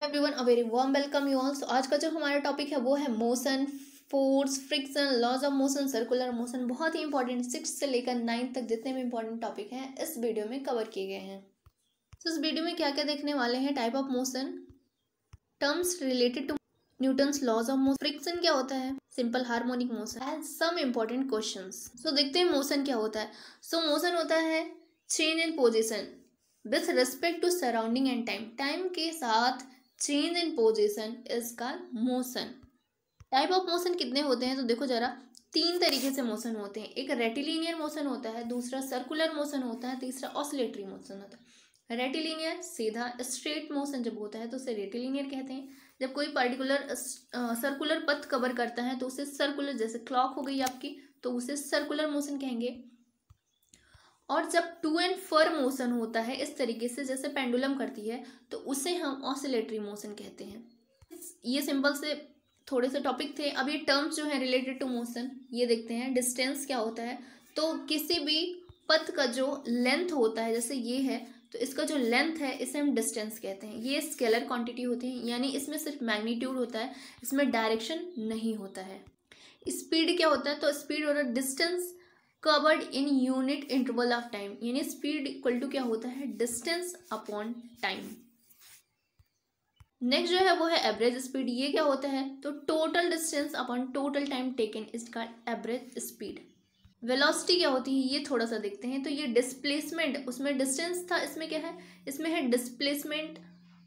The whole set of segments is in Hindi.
Everyone a very warm welcome you all. आज का जो हमारा टॉपिक है वो है motion, force, friction, laws of motion, circular motion. बहुत ही इंपॉर्टेंट 6 से लेकर 9 तक जितने भी इंपॉर्टेंट टॉपिक हैं इस वीडियो में कवर किए गए हैं। तो इस वीडियो में क्या क्या देखने वाले हैं, type of motion, terms related to Newton's laws of motion, friction क्या होता है, simple harmonic motion and some important questions. So देखते हैं मोशन क्या होता है। सो मोशन होता है change in position with respect to surrounding and time. Time के साथ change in position is called motion. Type of motion कितने होते हैं तो देखो जरा, 3 तरीके से मोशन होते हैं। एक रेटिलिनियर मोशन होता है, दूसरा सर्कुलर मोशन होता है, तीसरा ऑसिलेटरी मोशन होता है। रेटिलिनियर सीधा स्ट्रेट मोशन जब होता है तो उसे रेटिलिनियर कहते हैं। जब कोई पर्टिकुलर सर्कुलर पथ कवर करता है तो उसे सर्कुलर, जैसे क्लॉक हो गई आपकी तो उसे सर्कुलर मोशन कहेंगे। और जब टू एंड फर मोशन होता है इस तरीके से जैसे पेंडुलम करती है तो उसे हम ऑसिलेटरी मोशन कहते हैं। ये सिंपल से थोड़े से टॉपिक थे। अब ये टर्म्स जो है रिलेटेड टू मोशन ये देखते हैं। डिस्टेंस क्या होता है, तो किसी भी पथ का जो लेंथ होता है, जैसे ये है तो इसका जो लेंथ है इसे हम डिस्टेंस कहते हैं। ये स्केलर क्वांटिटी होती है, यानी इसमें सिर्फ मैग्नीट्यूड होता है, इसमें डायरेक्शन नहीं होता है। स्पीड क्या होता है, तो स्पीड और distance covered in unit interval of time, यानी स्पीड इक्वल टू क्या होता है, डिस्टेंस अपॉन टाइम। नेक्स्ट जो है वो है एवरेज स्पीड। ये क्या होता है, तो total distance upon total time taken is called average speed. Velocity क्या होती है ये थोड़ा सा देखते हैं। तो ये डिस्प्लेसमेंट, उसमें डिस्टेंस था, इसमें क्या है, इसमें है डिस्प्लेसमेंट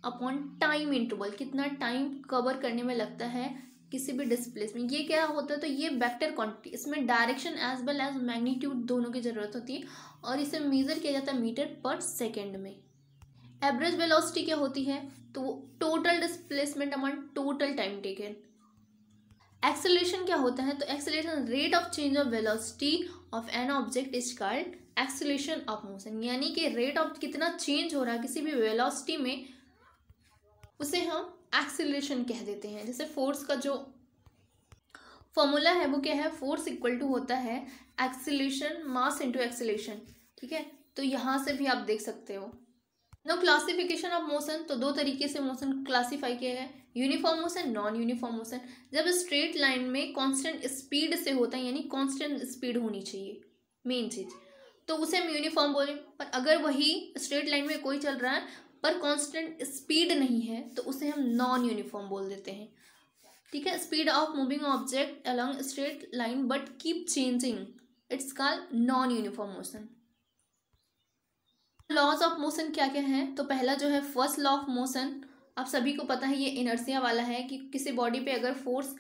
अपॉन टाइम इंटरवल, कितना टाइम कवर करने में लगता है किसी भी डिस्प्लेसमेंट। ये क्या होता है, तो ये वेक्टर क्वांटिटी, इसमें direction as well as magnitude दोनों की जरूरत होती है और इसे मेजर किया जाता है मीटर पर सेकेंड में। एवरेज वेलोसिटी क्या होती है, तो total displacement upon total time taken. Acceleration क्या होता है, तो acceleration rate of change of velocity of an object is called acceleration of motion, यानी कि रेट ऑफ कितना चेंज हो रहा है किसी भी वेलोसिटी में उसे हम एक्सेलरेशन कह देते हैं। जैसे फोर्स का जो फॉर्मूला है वो क्या है, फोर्स इक्वल टू होता है एक्सेलरेशन मास इनटू एक्सेलरेशन। ठीक है, तो यहाँ से भी आप देख सकते हो। नो क्लासिफिकेशन ऑफ मोशन, तो 2 तरीके से मोशन क्लासीफाई किया है, uniform motion, non uniform motion. जब स्ट्रेट लाइन में कांस्टेंट स्पीड से होता है, यानी कांस्टेंट स्पीड होनी चाहिए मेन चीज, तो उसे हम यूनिफॉर्म बोले। पर अगर वही स्ट्रेट लाइन में कोई चल रहा है पर कांस्टेंट स्पीड नहीं है तो उसे हम नॉन यूनिफॉर्म बोल देते हैं। ठीक है, speed of moving object along straight line but keep changing, it's called non uniform motion. Laws of motion क्या क्या है, तो पहला जो है फर्स्ट लॉ ऑफ मोशन, आप सभी को पता है ये इनर्शिया वाला है कि किसी बॉडी पे अगर फोर्स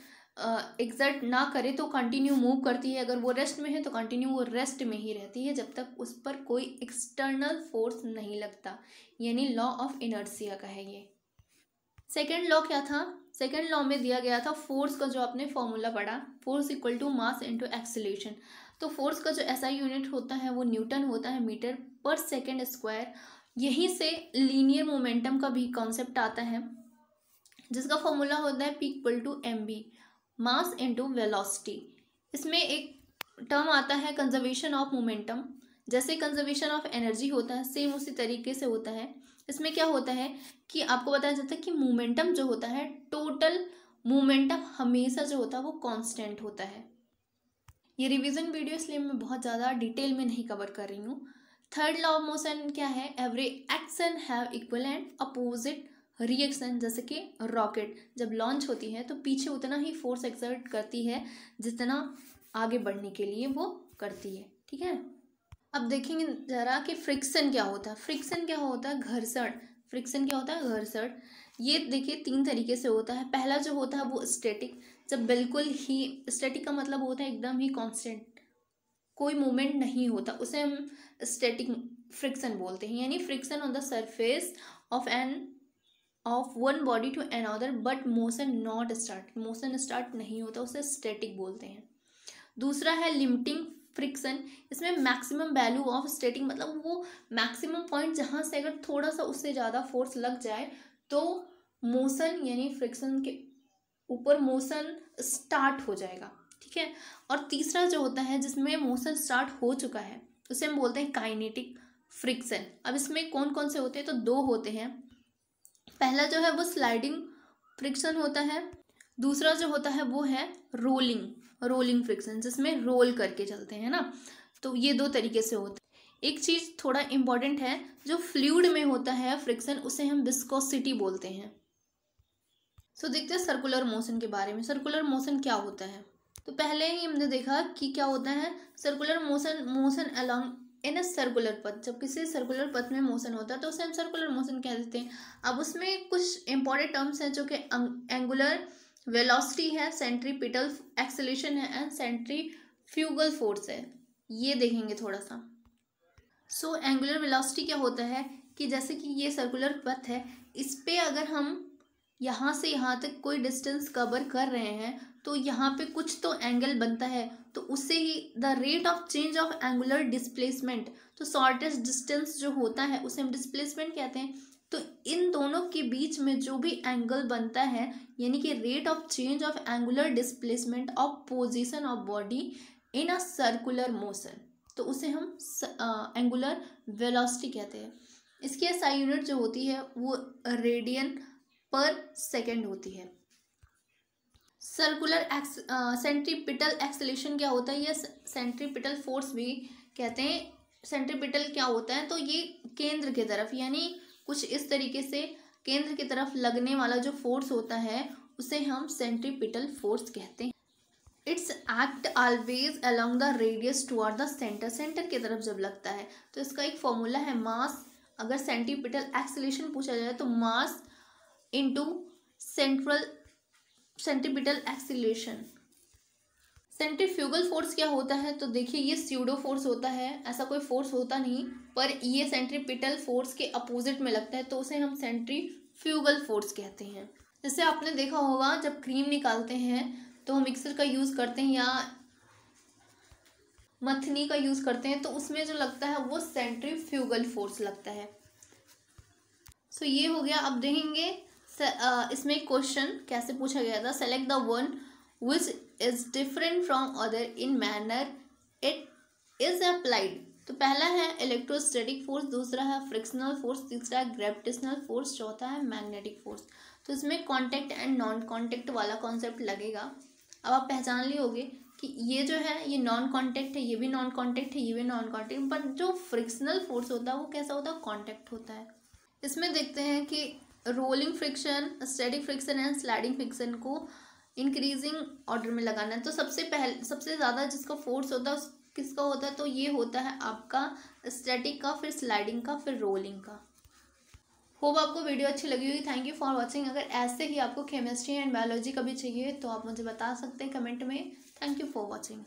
एग्जर्ट ना करे तो कंटिन्यू मूव करती है, अगर वो रेस्ट में है तो कंटिन्यू वो रेस्ट में ही रहती है जब तक उस पर कोई एक्सटर्नल फोर्स नहीं लगता, यानी लॉ ऑफ इनर्शिया का है ये। सेकेंड लॉ क्या था, सेकेंड लॉ में दिया गया था फोर्स का जो आपने फॉर्मूला पढ़ा, force equal to mass into acceleration. तो फोर्स का जो एसआई यूनिट होता है वो न्यूटन होता है मीटर पर सेकेंड स्क्वायर। यहीं से लीनियर मोमेंटम का भी कॉन्सेप्ट आता है जिसका फॉर्मूला होता है P equal to M B, mass into velocity. इसमें एक टर्म आता है कंजर्वेशन ऑफ मोमेंटम, जैसे कंजर्वेशन ऑफ एनर्जी होता है सेम उसी तरीके से होता है। इसमें क्या होता है कि आपको बताया जाता है कि मोमेंटम जो होता है, टोटल मोमेंटम हमेशा जो होता है वो कांस्टेंट होता है। ये रिवीजन वीडियो इसलिए मैं बहुत ज़्यादा डिटेल में नहीं कवर कर रही हूँ। थर्ड लॉ ऑफ मोशन क्या है, every action have equal and opposite reaction. जैसे कि रॉकेट जब लॉन्च होती है तो पीछे उतना ही फोर्स एक्सर्ट करती है जितना आगे बढ़ने के लिए वो करती है। ठीक है, अब देखेंगे जरा कि फ्रिक्शन क्या होता है। फ्रिक्शन क्या होता है, घर्षण। फ्रिक्शन क्या होता है, घर्षण। ये देखिए 3 तरीके से होता है। पहला जो होता है वो स्टैटिक, जब बिल्कुल ही स्टैटिक का मतलब होता है एकदम ही कांस्टेंट, कोई मूवमेंट नहीं होता, उसे हम स्टैटिक फ्रिक्शन बोलते हैं। यानी friction on the surface of one body to another but motion not start, motion start नहीं होता, उसे स्टैटिक बोलते हैं। दूसरा है लिमिटिंग फ्रिक्शन, इसमें मैक्सिमम वैल्यू ऑफ स्टैटिक, मतलब वो मैक्सिमम पॉइंट जहाँ से अगर थोड़ा सा उससे ज़्यादा फोर्स लग जाए तो मोशन यानी फ्रिक्शन के ऊपर मोशन स्टार्ट हो जाएगा। ठीक है, और तीसरा जो होता है जिसमें मोशन स्टार्ट हो चुका है उसे हम बोलते हैं काइनेटिक फ्रिक्शन। अब इसमें कौन कौन से होते हैं, तो 2 होते हैं। पहला जो है वो स्लाइडिंग फ्रिक्शन होता है, दूसरा जो होता है वो है रोलिंग फ्रिक्शन, जिसमें रोल करके चलते हैं ना। तो ये दो तरीके से होते हैं। एक चीज़ थोड़ा इम्पॉर्टेंट है, जो फ्लूइड में होता है फ्रिक्शन उसे हम विस्कोसिटी बोलते हैं। सो देखते हैं सर्कुलर मोशन के बारे में। सर्कुलर मोशन क्या होता है? तो पहले ही हमने देखा कि क्या होता है circular motion along in a circular पथ। जब किसी सर्कुलर पथ में मोशन होता है तो उसे हम सर्कुलर मोशन कह देते हैं। अब उसमें कुछ इंपॉर्टेंट टर्म्स हैं जो कि एंगुलर वेलोसिटी है, सेंट्रीपिटल एक्सेलेरेशन है एंड सेंट्रीफ्यूगल फोर्स है। ये देखेंगे थोड़ा सा। सो एंगुलर वेलोसिटी क्या होता है कि जैसे कि ये सर्कुलर पथ है, इस पे अगर हम यहाँ से यहाँ तक कोई डिस्टेंस कवर कर रहे हैं तो यहाँ पे कुछ तो एंगल बनता है, तो उससे ही the rate of change of angular displacement, तो शॉर्टेस्ट डिस्टेंस जो होता है उसे हम डिस्प्लेसमेंट कहते हैं। तो इन दोनों के बीच में जो भी एंगल बनता है, यानी कि rate of change of angular displacement of position of body in a circular motion, तो उसे हम एंगुलर वेलोसिटी कहते हैं। इसकी एसआई यूनिट जो होती है वो रेडियन पर सेकेंड होती है। सर्कुलर सेंट्रीपिटल एक्सेलेरेशन क्या होता है, या सेंट्रीपिटल फोर्स भी कहते हैं। सेंट्रीपिटल क्या होता है, तो ये केंद्र की तरफ, यानी कुछ इस तरीके से केंद्र की तरफ लगने वाला जो फोर्स होता है उसे हम सेंट्रीपिटल फोर्स कहते हैं। It's act always along the radius toward the centre, centre की तरफ जब लगता है तो इसका एक फॉर्मूला है मास। अगर सेंट्रीपिटल एक्सेलेरेशन पूछा जाए तो mass into centripetal acceleration. Centrifugal force क्या होता है, तो देखिए ये स्यूडो फोर्स होता है, ऐसा कोई फोर्स होता नहीं, पर ये सेंट्रीपिटल फोर्स के अपोजिट में लगता है तो उसे हम सेंट्रीफ्यूगल फोर्स कहते हैं। जैसे आपने देखा होगा जब क्रीम निकालते हैं तो हम मिक्सर का यूज़ करते हैं या मथनी का यूज़ करते हैं, तो उसमें जो लगता है वो सेंट्रीफ्यूगल फोर्स लगता है। सो ये हो गया। अब देखेंगे इसमें क्वेश्चन कैसे पूछा गया था। Select the one which is different from other in manner it is applied. तो पहला है इलेक्ट्रोस्टैटिक फोर्स, दूसरा है फ्रिक्शनल फोर्स, तीसरा है ग्रेविटेशनल फोर्स, चौथा है मैग्नेटिक फोर्स। तो इसमें कॉन्टेक्ट एंड नॉन कॉन्टेक्ट वाला कॉन्सेप्ट लगेगा। अब आप पहचान लिए होगे कि ये जो है ये नॉन कॉन्टेक्ट है, ये भी नॉन कॉन्टेक्ट है, ये भी नॉन कॉन्टेक्ट, पर जो फ्रिक्शनल फोर्स होता है वो कैसा होता है, कॉन्टेक्ट होता है। इसमें देखते हैं कि rolling friction, static friction and sliding friction को इंक्रीजिंग ऑर्डर में लगाना है। तो सबसे ज़्यादा जिसका फोर्स होता है किसका होता है, तो ये होता है आपका स्टैटिक का, फिर स्लाइडिंग का, फिर रोलिंग का। होप आपको वीडियो अच्छी लगी होगी। Thank you for watching. अगर ऐसे ही आपको केमिस्ट्री एंड बायोलॉजी का भी चाहिए तो आप मुझे बता सकते हैं कमेंट में। Thank you for watching.